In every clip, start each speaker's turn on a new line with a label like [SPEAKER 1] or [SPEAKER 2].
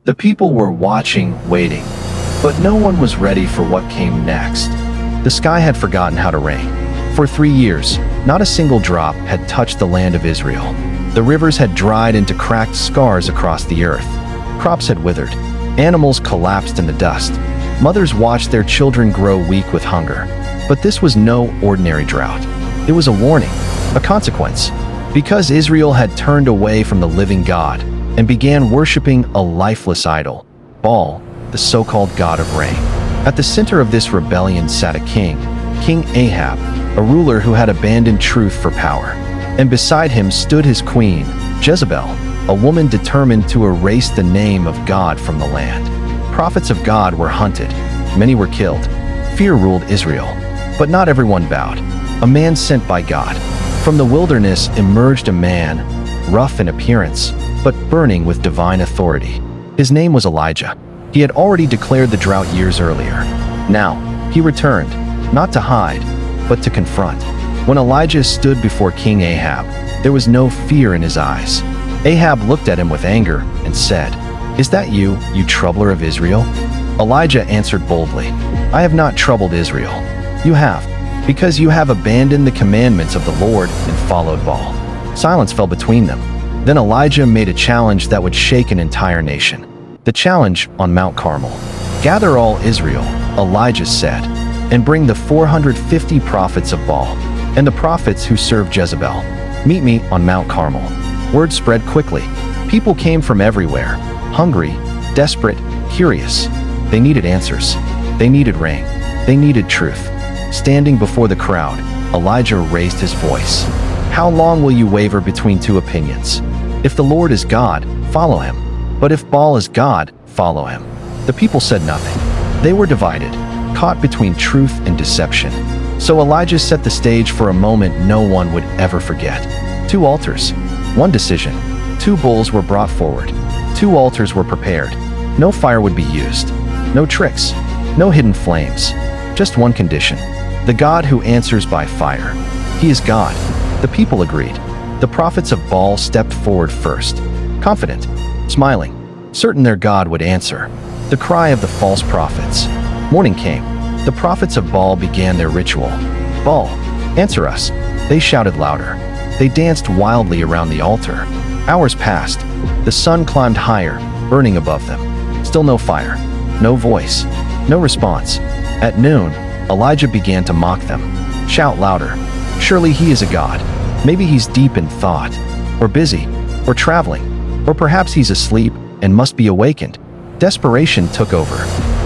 [SPEAKER 1] The people were watching, waiting, but no one was ready for what came next. The sky had forgotten how to rain. For 3 years, not a single drop had touched the land of Israel. The rivers had dried into cracked scars across the earth. Crops had withered. Animals collapsed in the dust. Mothers watched their children grow weak with hunger. But this was no ordinary drought. It was a warning, a consequence, because Israel had turned away from the living God and began worshiping a lifeless idol, Baal, the so-called god of rain. At the center of this rebellion sat a king, King Ahab, a ruler who had abandoned truth for power. And beside him stood his queen, Jezebel, a woman determined to erase the name of God from the land. Prophets of God were hunted. Many were killed. Fear ruled Israel. But not everyone bowed. A man sent by God. From the wilderness emerged a man, rough in appearance, but burning with divine authority. His name was Elijah. He had already declared the drought years earlier. Now, he returned, not to hide, but to confront. When Elijah stood before King Ahab, there was no fear in his eyes. Ahab looked at him with anger and said, "Is that you, you troubler of Israel?" Elijah answered boldly, "I have not troubled Israel. You have, because you have abandoned the commandments of the Lord and followed Baal." Silence fell between them. Then Elijah made a challenge that would shake an entire nation. The challenge on Mount Carmel. "Gather all Israel," Elijah said, "and bring the 450 prophets of Baal and the prophets who serve Jezebel. Meet me on Mount Carmel." Word spread quickly. People came from everywhere, hungry, desperate, curious. They needed answers. They needed rain. They needed truth. Standing before the crowd, Elijah raised his voice. "How long will you waver between two opinions? If the Lord is God, follow him. But if Baal is God, follow him." The people said nothing. They were divided, caught between truth and deception. So Elijah set the stage for a moment no one would ever forget. 2 altars, 1 decision. 2 bulls were brought forward. 2 altars were prepared. No fire would be used. No tricks. No hidden flames. Just one condition. The God who answers by fire. He is God. The people agreed. The prophets of Baal stepped forward first, confident, smiling, certain their God would answer. The cry of the false prophets. Morning came. The prophets of Baal began their ritual. "Baal, answer us." They shouted louder. They danced wildly around the altar. Hours passed. The sun climbed higher, burning above them. Still no fire, no voice, no response. At noon, Elijah began to mock them. "Shout louder. Surely he is a god. Maybe he's deep in thought, or busy, or traveling, or perhaps he's asleep and must be awakened." Desperation took over.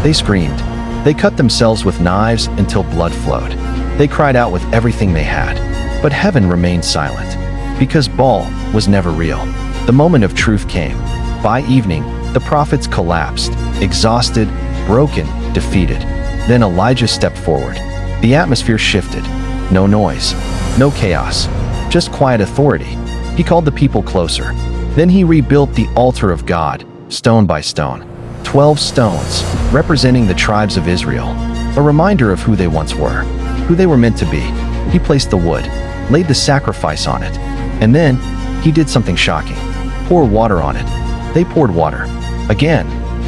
[SPEAKER 1] They screamed. They cut themselves with knives until blood flowed. They cried out with everything they had. But heaven remained silent, because Baal was never real. The moment of truth came. By evening, the prophets collapsed, exhausted, broken, defeated. Then Elijah stepped forward. The atmosphere shifted. No noise, no chaos, just quiet authority. He called the people closer. Then he rebuilt the altar of God, stone by stone. 12 stones, representing the tribes of Israel, a reminder of who they once were, who they were meant to be. He placed the wood, laid the sacrifice on it, and then he did something shocking. Pour water on it. They poured water. Again,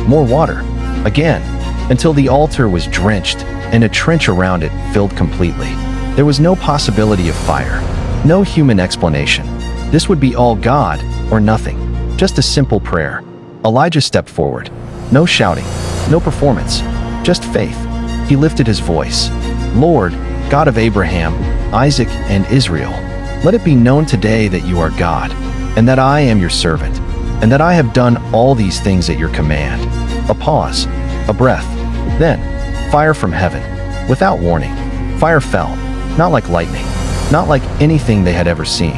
[SPEAKER 1] more water. Again, until the altar was drenched and a trench around it filled completely. There was no possibility of fire, no human explanation. This would be all God or nothing, just a simple prayer. Elijah stepped forward. No shouting, no performance, just faith. He lifted his voice. "Lord, God of Abraham, Isaac, and Israel, let it be known today that you are God, and that I am your servant, and that I have done all these things at your command." A pause, a breath, then fire from heaven. Without warning, fire fell, not like lightning, not like anything they had ever seen.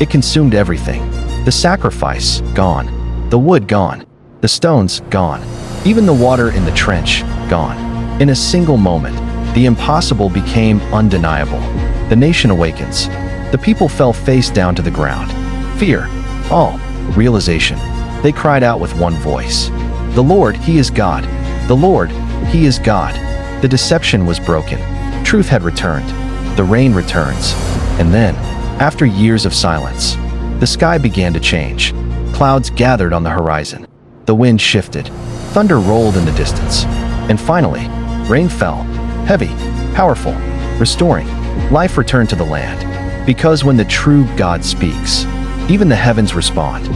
[SPEAKER 1] It consumed everything. The sacrifice, gone. The wood, gone. The stones, gone. Even the water in the trench, gone. In a single moment, the impossible became undeniable. The nation awakens. The people fell face down to the ground. Fear, awe, realization. They cried out with one voice. "The Lord, He is God. The Lord, He is God." The deception was broken. Truth had returned. The rain returns. And then, after years of silence, the sky began to change. Clouds gathered on the horizon. The wind shifted, thunder rolled in the distance, and finally, rain fell, heavy, powerful, restoring. Life returned to the land, because when the true God speaks, even the heavens respond.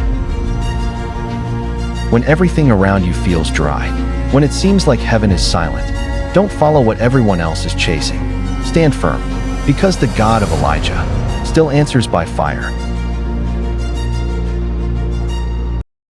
[SPEAKER 1] When everything around you feels dry, when it seems like heaven is silent, don't follow what everyone else is chasing. Stand firm, because the God of Elijah still answers by fire.